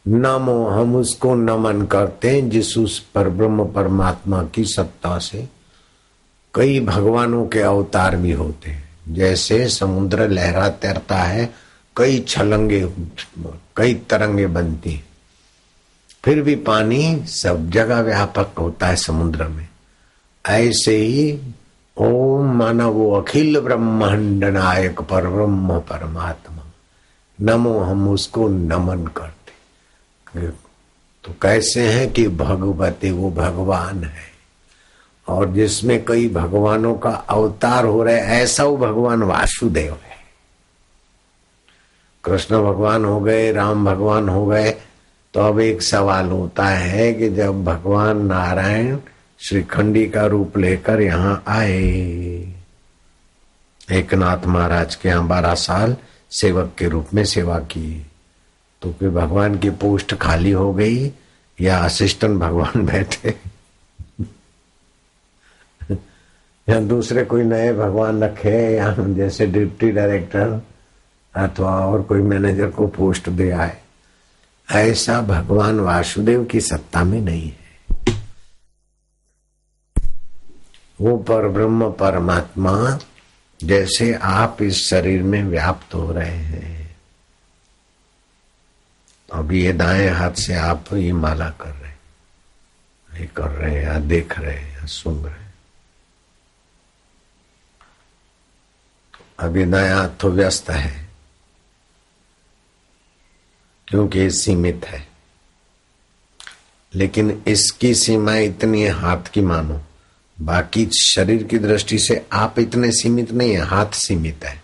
नमो, हम उसको नमन करते हैं जिस उस पर ब्रह्म परमात्मा की सत्ता से कई भगवानों के अवतार भी होते हैं। जैसे समुद्र लहरा तैरता है, कई छलंगे कई तरंगे बनती हैं, फिर भी पानी सब जगह व्यापक होता है समुद्र में। ऐसे ही ओम माना वो अखिल ब्रह्मांड नायक पर ब्रह्म परमात्मा, नमो, हम उसको नमन करते। तो कैसे हैं कि भगवते, वो भगवान है और जिसमें कई भगवानों का अवतार हो रहे, ऐसा वो भगवान वासुदेव है। कृष्ण भगवान हो गए, राम भगवान हो गए, तो अब एक सवाल होता है कि जब भगवान नारायण श्रीखंडी का रूप लेकर यहाँ आए, एकनाथ महाराज के यहाँ 12 साल सेवक के रूप में सेवा की, तो फिर भगवान की पोस्ट खाली हो गई या असिस्टेंट भगवान बैठे या दूसरे कोई नए भगवान रखे, या जैसे डिप्टी डायरेक्टर अथवा और कोई मैनेजर को पोस्ट दे आए। ऐसा भगवान वासुदेव की सत्ता में नहीं है। वो पर ब्रह्म परमात्मा जैसे आप इस शरीर में व्याप्त हो रहे हैं। अब ये दाएं हाथ से आप ये माला कर रहे हैं, ये कर रहे हैं, या देख रहे हैं, या सुन रहे हैं। अब ये दाएं हाथ तो व्यस्त है क्योंकि ये सीमित है, लेकिन इसकी सीमा इतनी है हाथ की मानो, बाकी शरीर की दृष्टि से आप इतने सीमित नहीं है, हाथ सीमित है।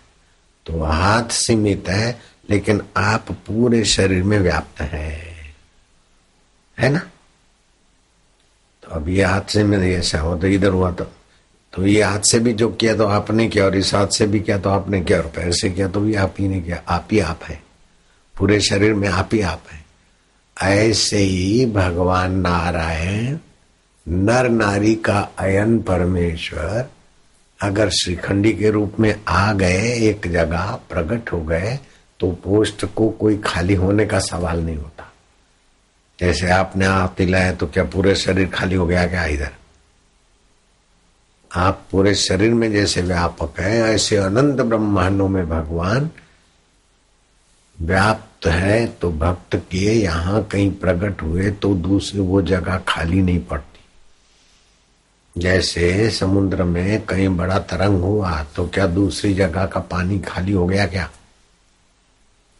तो हाथ सीमित है लेकिन आप पूरे शरीर में व्याप्त है ना। तो अब ये हाथ से में ऐसा हो तो इधर हुआ, तो ये हाथ से भी जो किया तो आपने किया, और इस हाथ से भी किया तो आपने किया, और पैर से किया तो भी आप ही ने किया। आप ही आप है, पूरे शरीर में आप ही आप है। ऐसे ही भगवान नारायण नर नारी का अयन परमेश्वर अगर श्रीखंडी के रूप में आ गए, एक जगह प्रकट हो गए, तो पोस्ट को कोई खाली होने का सवाल नहीं होता। जैसे आपने आप दिलाया तो क्या पूरे शरीर खाली हो गया क्या? इधर आप पूरे शरीर में जैसे व्यापक है, ऐसे अनंत ब्रह्मांडों में भगवान व्याप्त है। तो भक्त किए यहाँ कहीं प्रकट हुए तो दूसरी वो जगह खाली नहीं पड़ती। जैसे समुद्र में कहीं बड़ा तरंग हुआ तो क्या दूसरी जगह का पानी खाली हो गया क्या?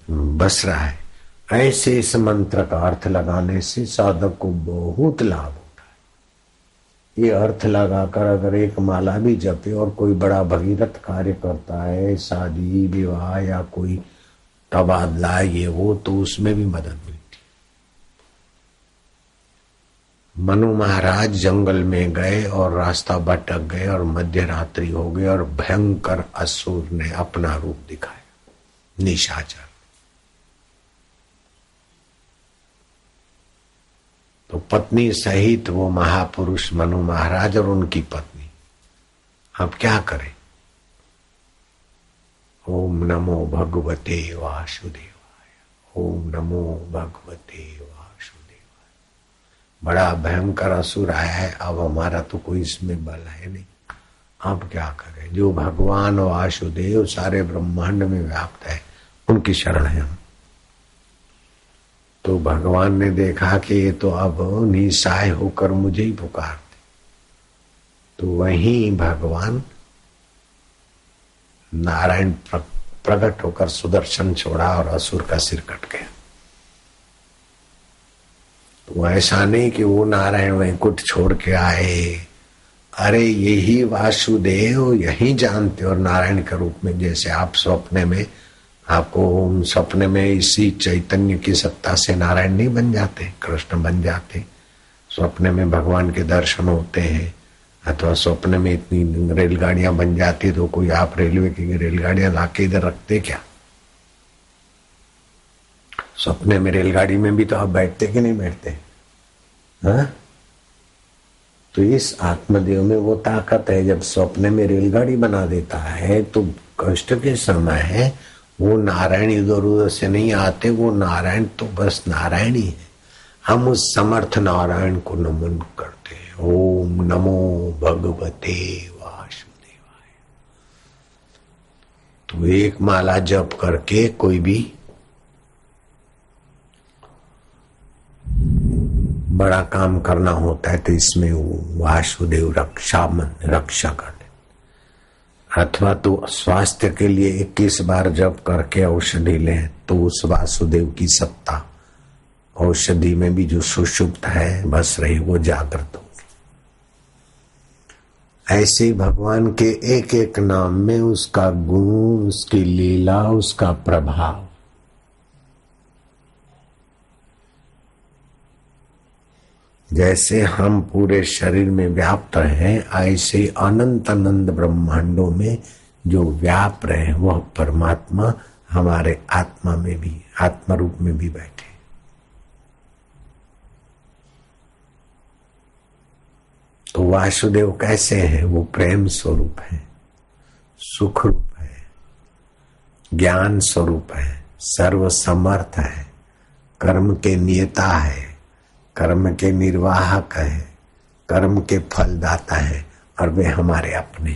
बस रहा है। ऐसे इस मंत्र का अर्थ लगाने से साधक को बहुत लाभ होता है। ये अर्थ लगाकर अगर एक माला भी जपे और कोई बड़ा भगीरथ कार्य करता है, शादी विवाह या कोई तबादला ये वो, तो उसमें भी मदद मिलती। मनु महाराज जंगल में गए और रास्ता भटक गए और मध्य रात्रि हो गई और भयंकर असुर ने अपना रूप दिखाया, निशाचर। तो पत्नी सहित वो महापुरुष मनु महाराज और उनकी पत्नी अब क्या करें? ओम नमो भगवते वासुदेवाय, ओम नमो भगवते वासुदेवाय। बड़ा भयंकर असुर आया है, अब हमारा तो कोई इसमें बल है नहीं, अब क्या करें? जो भगवान वासुदेव सारे ब्रह्मांड में व्याप्त है, उनकी शरण है हम। तो भगवान ने देखा कि ये तो अब निसहाय होकर मुझे ही पुकारते, तो वहीं भगवान नारायण प्रकट होकर सुदर्शन छोड़ा और असुर का सिर कट गया। तो ऐसा नहीं कि वो नारायण वैकुंठ छोड़ के आए, अरे यही वासुदेव यही जानते। और नारायण के रूप में जैसे आप स्वप्ने में, आपको सपने में इसी चैतन्य की सत्ता से नारायण नहीं बन जाते, कृष्ण बन जाते। स्वप्ने में भगवान के दर्शन होते हैं, अथवा स्वप्न में इतनी रेलगाड़ियां बन जाती तो कोई आप रेलवे की रेलगाड़ियां लाके इधर रखते क्या? सपने में रेलगाड़ी में भी तो आप बैठते कि नहीं बैठते? हाँ? तो इस आत्मदेव में वो ताकत है, जब स्वप्न में रेलगाड़ी बना देता है तो कष्ट के समय है वो नारायण इधर उधर से नहीं आते, वो नारायण तो बस नारायण ही है। हम उस समर्थ नारायण को नमन करते हैं। ओम नमो भगवते वासुदेवाय। तो एक माला जप करके कोई भी बड़ा काम करना होता है तो इसमें वो वासुदेव रक्षा कर दे। अथवा तो स्वास्थ्य के लिए 21 बार जप करके औषधि ले तो उस वासुदेव की सत्ता औषधि में भी जो सुषुप्त है बस रही, वो जागृत होगी। ऐसे ही भगवान के एक एक नाम में उसका गुण, उसकी लीला, उसका प्रभाव। जैसे हम पूरे शरीर में व्याप्त हैं, ऐसे अनंत अनंत ब्रह्मांडों में जो व्याप रहे वह परमात्मा हमारे आत्मा में भी, आत्मा रूप में भी बैठे। तो वासुदेव कैसे हैं? वो प्रेम स्वरूप है, सुख रूप है, ज्ञान स्वरूप है, सर्व समर्थ है, कर्म के नियता है, कर्म के निर्वाहक है, कर्म के फलदाता है, और वे हमारे अपने।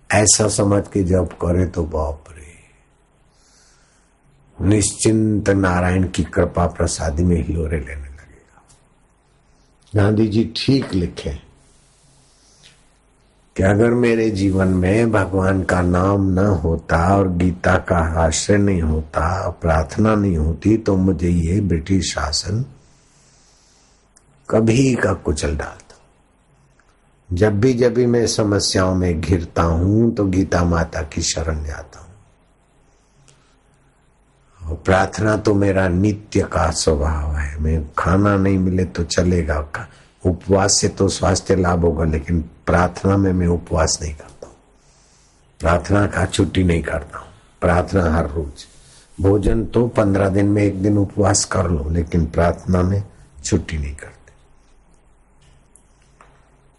ऐसा समझ के जब करे तो बाप रे, निश्चिंत नारायण की कृपा प्रसादी में हिलोरे लेने लगेगा। गांधी जी ठीक लिखे कि अगर मेरे जीवन में भगवान का नाम न होता और गीता का आश्रय नहीं होता, प्रार्थना नहीं होती, तो मुझे ये ब्रिटिश शासन कभी का कुचल डालता। जब भी मैं समस्याओं में घिरता हूं तो गीता माता की शरण जाता हूं। और प्रार्थना तो मेरा नित्य का स्वभाव है। मैं खाना नहीं मिले तो चलेगा, उपवास से तो स्वास्थ्य लाभ होगा, लेकिन प्रार्थना में मैं उपवास नहीं करता हूं। प्रार्थना का छुट्टी नहीं करता हूं। प्रार्थना हर रोज। भोजन तो 15 दिन में एक दिन उपवास कर लो, लेकिन प्रार्थना में छुट्टी नहीं करते।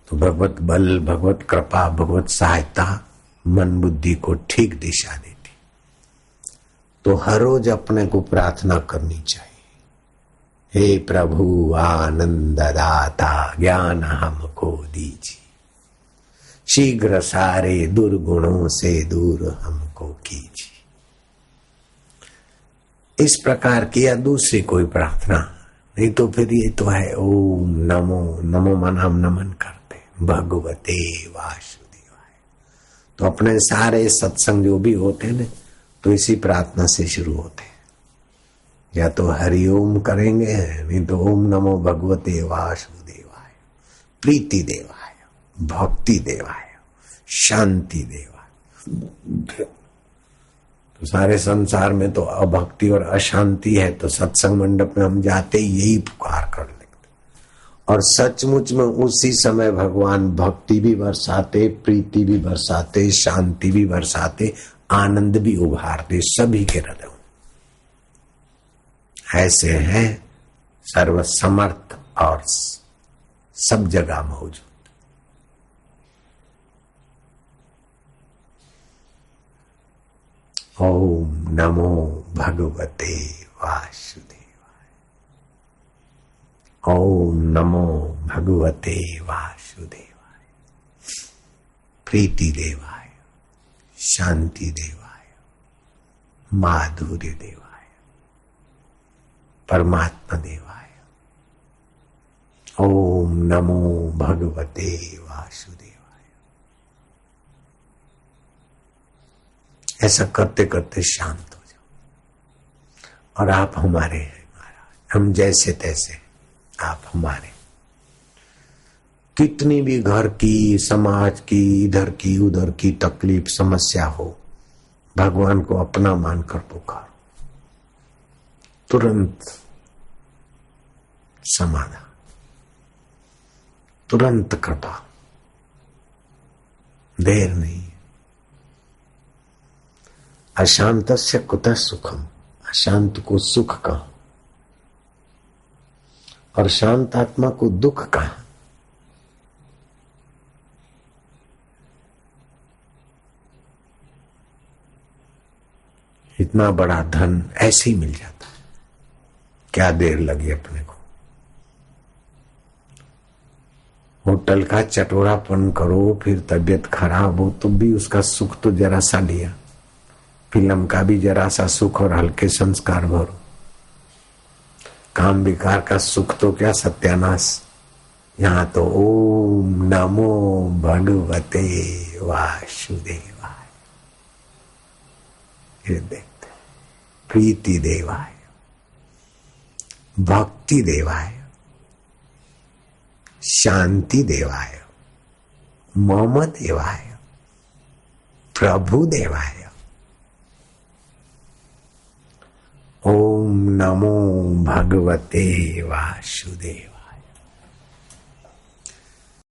तो भगवत बल, भगवत कृपा, भगवत सहायता मन बुद्धि को ठीक दिशा देती। तो हर रोज अपने को प्रार्थना करनी चाहिए। हे प्रभु आनंद दाता, ज्ञान हमको दीजिए, शीघ्र सारे दुर्गुणों से दूर हमको कीजिए। इस प्रकार की या दूसरी कोई प्रार्थना नहीं तो फिर ये तो है ओम नमो, नमो मन हम नमन करते भगवते वासुदेवाय। तो अपने सारे सत्संग जो भी होते हैं ना, तो इसी प्रार्थना से शुरू होते हैं। या तो हरिओम करेंगे, नहीं तो ओम नमो भगवते वासुदेवाय, प्रीति देवाय, भक्ति देवाय, शांति देवाय। तो सारे संसार में तो अभक्ति और अशांति है, तो सत्संग मंडप में हम जाते यही पुकार कर लेते। और सचमुच में उसी समय भगवान भक्ति भी बरसाते, प्रीति भी बरसाते, शांति भी बरसाते, आनंद भी उभारते सभी के हृदय। ऐसे हैं सर्वसमर्थ और सब जगह मौजूद। ओम नमो भगवते वासुदेवाय। ओम नमो भगवते वासुदेवाय, प्रीति देवाय, शांति देवाय, माधुर्य देवाय, परमात्मा देवाय। ओम नमो भगवते वासुदेवाय। ऐसा करते करते शांत हो जाओ। और आप हमारे हैं महाराज, हम जैसे तैसे, आप हमारे। कितनी भी घर की, समाज की, इधर की उधर की तकलीफ समस्या हो, भगवान को अपना मानकर पुकारो, तुरंत समाधान, तुरंत कृपा, देर नहीं। अशांतस्य कुतः सुखम, अशांत को सुख कहा और शांत आत्मा को दुख कहा। इतना बड़ा धन ऐसे ही मिल जाता है। क्या देर लगी अपने को। होटल का चटोरापन करो, फिर तबीयत खराब हो तो भी उसका सुख तो जरा सा लिया। फिल्म का भी जरा सा सुख और हल्के संस्कार भरो। काम विकार का सुख तो क्या सत्यानाश। यहाँ तो ओम नमो भगवते वासुदेवाय, फिर देखते प्रीति देवाय, भक्ति देवाय, शांति देवाय, मम देवाय, प्रभु देवाय। ओम नमो भगवते वासुदेवाय।